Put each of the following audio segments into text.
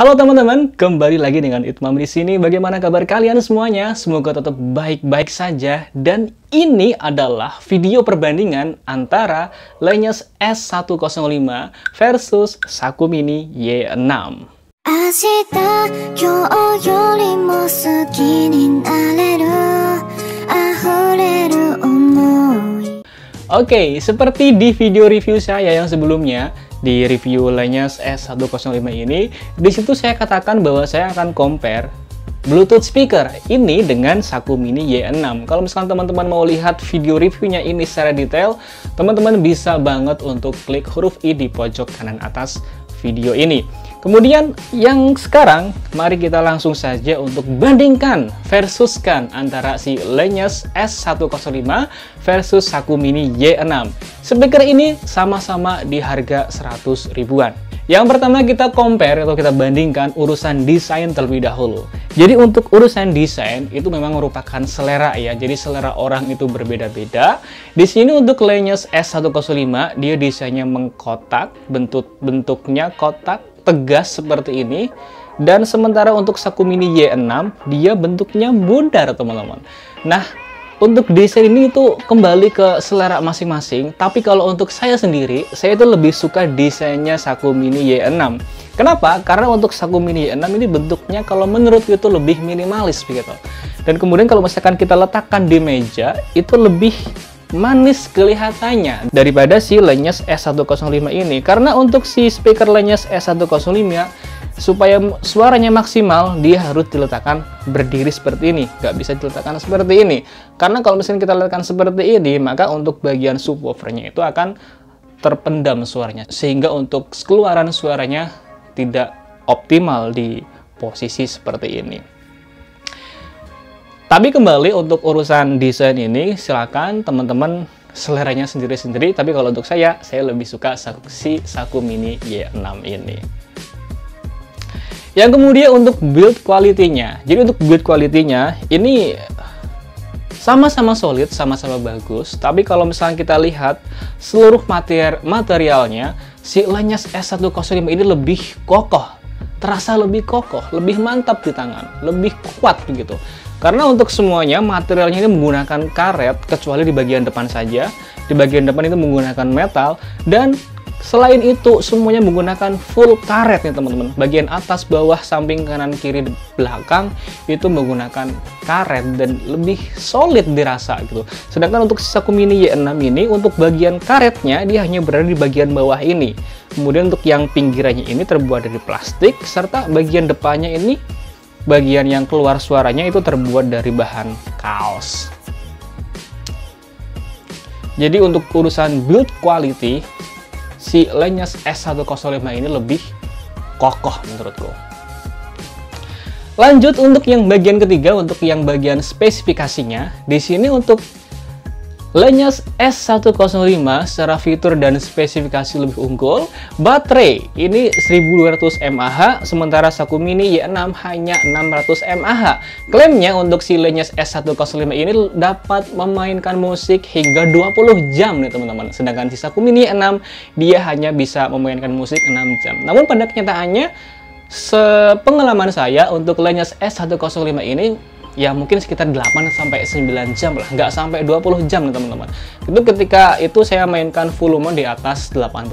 Halo teman-teman, kembali lagi dengan Itmam di sini. Bagaimana kabar kalian semuanya? Semoga tetap baik-baik saja. Dan ini adalah video perbandingan antara Lenyes S105 versus Saku Mini Y6. Oke, seperti di video review saya yang sebelumnya, di review Lenyes S105 ini, di situ saya katakan bahwa saya akan compare Bluetooth speaker ini dengan Saku Mini Y6. Kalau misalkan teman-teman mau lihat video reviewnya ini secara detail, teman-teman bisa banget untuk klik huruf I di pojok kanan atas video ini. Kemudian yang sekarang, mari kita langsung saja untuk bandingkan, versuskan antara si Lenyes S105 versus Saku Mini Y6. Speaker ini sama-sama di harga 100 ribuan. Yang pertama kita compare atau kita bandingkan urusan desain terlebih dahulu. Jadi untuk urusan desain itu memang merupakan selera ya. Jadi selera orang itu berbeda-beda. Di sini untuk Lenyes S105 dia desainnya mengkotak, bentuknya kotak, tegas seperti ini. Dan sementara untuk Saku Mini Y6 dia bentuknya bundar teman-teman. Nah, untuk desain ini itu kembali ke selera masing-masing. Tapi kalau untuk saya sendiri, saya itu lebih suka desainnya Saku Mini Y6. Kenapa? Karena untuk Saku Mini Y6 ini bentuknya kalau menurut itu lebih minimalis begitu. Dan kemudian kalau misalkan kita letakkan di meja, itu lebih manis kelihatannya daripada si Lenyes S105 ini. Karena untuk si speaker Lenyes S105 supaya suaranya maksimal, dia harus diletakkan berdiri seperti ini, nggak bisa diletakkan seperti ini. Karena kalau misalnya kita letakkan seperti ini, maka untuk bagian subwoofernya itu akan terpendam suaranya, sehingga untuk keluaran suaranya tidak optimal di posisi seperti ini. Tapi kembali untuk urusan desain ini, silakan teman-teman seleranya sendiri-sendiri. Tapi kalau untuk saya lebih suka si Saku Mini Y6 ini. Yang kemudian untuk build quality-nya. Jadi untuk build quality-nya ini sama-sama solid, sama-sama bagus. Tapi kalau misalnya kita lihat seluruh materialnya, si Lenyes S105 ini lebih kokoh. Terasa lebih kokoh, lebih mantap di tangan, lebih kuat begitu. Karena untuk semuanya materialnya ini menggunakan karet, kecuali di bagian depan saja. Di bagian depan itu menggunakan metal, dan selain itu semuanya menggunakan full karet nih teman-teman. Bagian atas, bawah, samping, kanan, kiri, belakang itu menggunakan karet dan lebih solid dirasa gitu. Sedangkan untuk Saku Mini Y6 ini untuk bagian karetnya dia hanya berada di bagian bawah ini. Kemudian untuk yang pinggirannya ini terbuat dari plastik, serta bagian depannya ini bagian yang keluar suaranya itu terbuat dari bahan kaos. Jadi untuk urusan build quality, si Lenyes S105 ini lebih kokoh menurutku. Lanjut untuk yang bagian ketiga, untuk yang bagian spesifikasinya. Di sini untuk Lenyes S105 secara fitur dan spesifikasi lebih unggul. Baterai ini 1200 mAh, sementara Saku Mini Y6 hanya 600 mAh. Klaimnya untuk si Lenyes S105 ini dapat memainkan musik hingga 20 jam nih teman-teman. Sedangkan si Saku Mini Y6 dia hanya bisa memainkan musik 6 jam. Namun pada kenyataannya, sepengalaman saya untuk Lenyes S105 ini ya mungkin sekitar 8-9 jam lah, nggak sampai 20 jam nih teman-teman. Itu ketika itu saya mainkan volume di atas 80%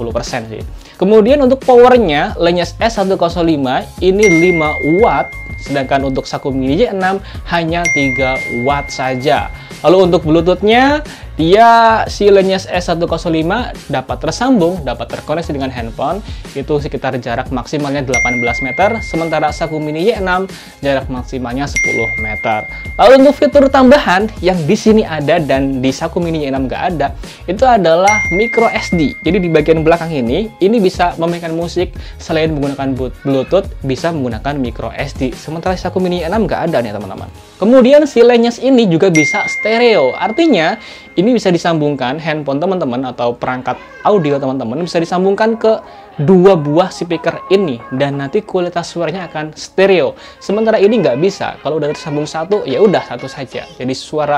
sih. Kemudian untuk powernya, Lenyes S105 ini 5 watt, sedangkan untuk Saku Mini Y6 hanya 3 watt saja. Lalu untuk Bluetooth-nya, dia si Lenyes S105 dapat tersambung, dapat terkoneksi dengan handphone, itu sekitar jarak maksimalnya 18 meter, sementara Saku Mini Y6 jarak maksimalnya 10 meter. Lalu untuk fitur tambahan yang di sini ada dan di Saku Mini Y6 nggak ada, itu adalah micro SD. Jadi di bagian belakang ini bisa memainkan musik selain menggunakan Bluetooth, bisa menggunakan micro SD. Sementara Saku Mini Y6 nggak ada nih teman-teman. Kemudian si Lenyes ini juga bisa stereo, artinya ini bisa disambungkan handphone teman-teman atau perangkat audio teman-teman bisa disambungkan ke dua buah speaker ini dan nanti kualitas suaranya akan stereo. Sementara ini nggak bisa. Kalau udah tersambung satu, ya udah satu saja. Jadi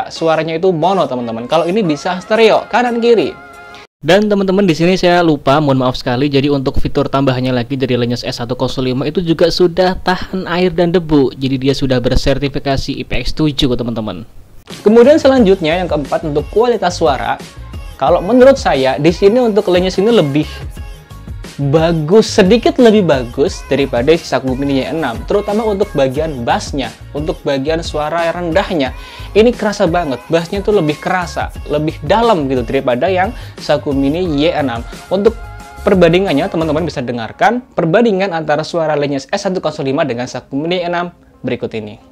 suaranya itu mono teman-teman. Kalau ini bisa stereo kanan kiri. Dan teman-teman, di sini saya lupa, mohon maaf sekali. Jadi untuk fitur tambahannya lagi dari Lenyos S105 itu juga sudah tahan air dan debu. Jadi dia sudah bersertifikasi IPX7, teman-teman. Kemudian selanjutnya yang keempat, untuk kualitas suara. Kalau menurut saya di sini untuk Lenyos ini lebih bagus, sedikit lebih bagus daripada si Saku Mini Y6, terutama untuk bagian bassnya, untuk bagian suara rendahnya. Ini kerasa banget, bassnya tuh lebih kerasa, lebih dalam gitu daripada yang Saku Mini Y6. Untuk perbandingannya, teman-teman bisa dengarkan perbandingan antara suara Lenyos S105 dengan Saku Mini Y6 berikut ini.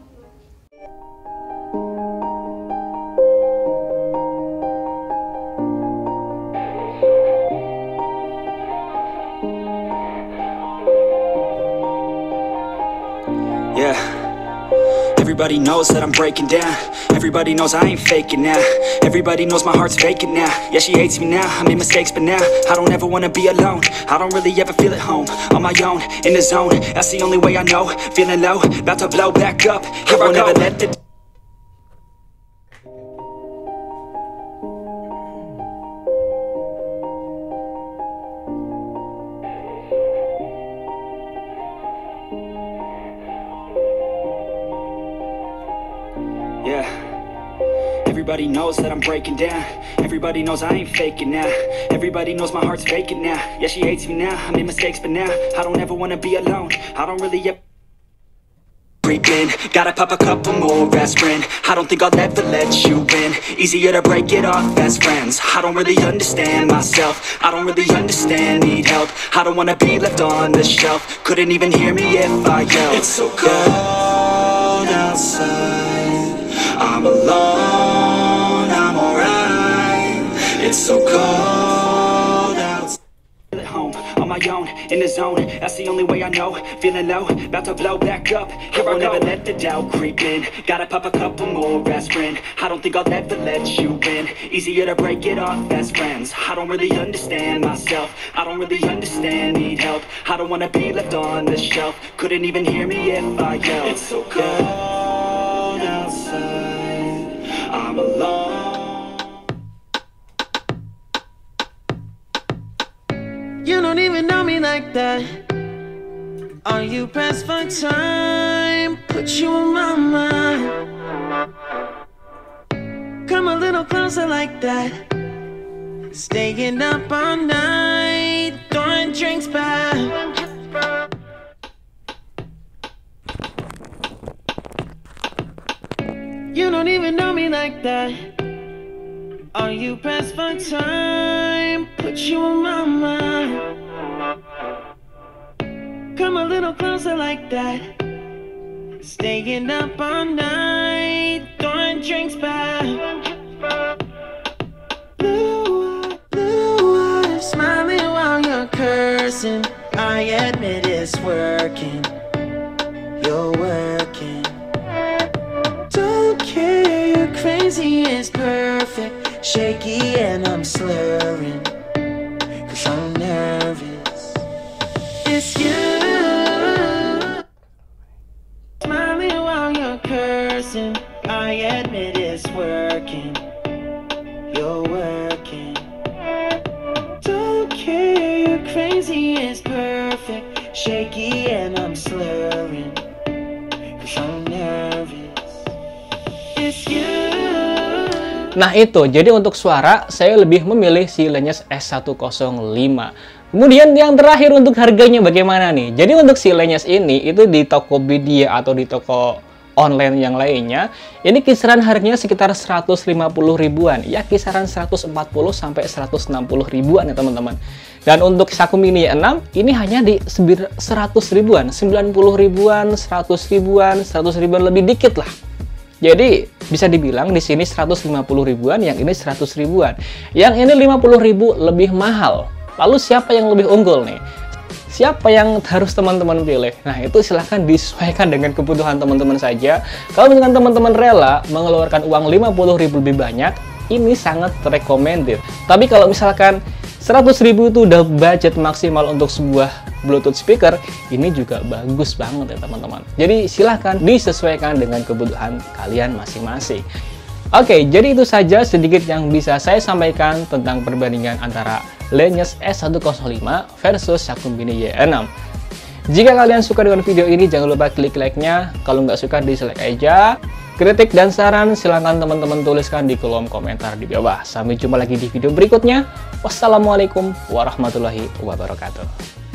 Yeah, everybody knows that I'm breaking down. Everybody knows I ain't faking now. Everybody knows my heart's vacant now. Yeah, she hates me now, I made mistakes but now I don't ever wanna be alone. I don't really ever feel at home, on my own, in the zone. That's the only way I know, feeling low, about to blow back up. Here I won't ever let the Yeah, everybody knows that I'm breaking down. Everybody knows I ain't faking now. Everybody knows my heart's vacant now. Yeah, she hates me now, I made mistakes but now I don't ever wanna be alone. I don't really ever creeping, gotta pop a couple more aspirin. I don't think I'll ever let you in. Easier to break it off best friends. I don't really understand myself, I don't really understand, need help. I don't wanna be left on the shelf. Couldn't even hear me if I yelled. It's so cold outside, I'm alone, I'm alright. It's so cold outside. At home, on my own, in the zone. That's the only way I know. Feeling low, about to blow back up. Here I won't ever let the doubt creep in. Gotta pop a couple more aspirin. I don't think I'll ever let you in. Easier to break it off best friends. I don't really understand myself, I don't really understand, need help. I don't wanna be left on the shelf. Couldn't even hear me if I yelled. It's so cold outside, I'm alone. You don't even know me like that. Are you pressed for time? Put you on my mind. Come a little closer like that. Staying up all night, throwing drinks back. You don't even know me like that. Are you pressed for time? Put you on my mind. Come a little closer like that. Staying up all night, throwing drinks back. Blue eyes, smiling while you're cursing. I admit it's working. You're working. Don't care, you're crazy, it's perfect. Shaky and I'm slurring, 'cause I'm nervous. It's you. Smiling while you're cursing. I admit it's working. You're working. Don't care, you're crazy, it's perfect. Shaky and I'm slurring, 'cause I'm nervous. It's you. Nah itu, jadi untuk suara saya lebih memilih si Lenyos S105. Kemudian yang terakhir untuk harganya bagaimana nih? Jadi untuk si Lenyos ini itu di Tokopedia atau di toko online yang lainnya, ini kisaran harganya sekitar 150 ribuan. Ya kisaran 140 sampai 160 ribuan ya teman-teman. Dan untuk Saku Mini 6 ini hanya di 100 ribuan, 90 ribuan, 100 ribuan, 100 ribuan lebih dikit lah. Jadi bisa dibilang di sini 150 ribuan, yang ini 100 ribuan. Yang ini 50 ribu lebih mahal. Lalu siapa yang lebih unggul nih? Siapa yang harus teman-teman pilih? Nah itu silahkan disesuaikan dengan kebutuhan teman-teman saja. Kalau misalkan teman-teman rela mengeluarkan uang 50 ribu lebih banyak, ini sangat recommended. Tapi kalau misalkan 100 ribu itu udah budget maksimal untuk sebuah Bluetooth speaker, ini juga bagus banget ya teman-teman. Jadi silahkan disesuaikan dengan kebutuhan kalian masing-masing. Oke, jadi itu saja sedikit yang bisa saya sampaikan tentang perbandingan antara Lineage S105 versus Sakum Mini Y6. Jika kalian suka dengan video ini, jangan lupa klik like-nya. Kalau nggak suka, dislike aja. Kritik dan saran silahkan teman-teman tuliskan di kolom komentar di bawah. Sampai jumpa lagi di video berikutnya. Wassalamualaikum warahmatullahi wabarakatuh.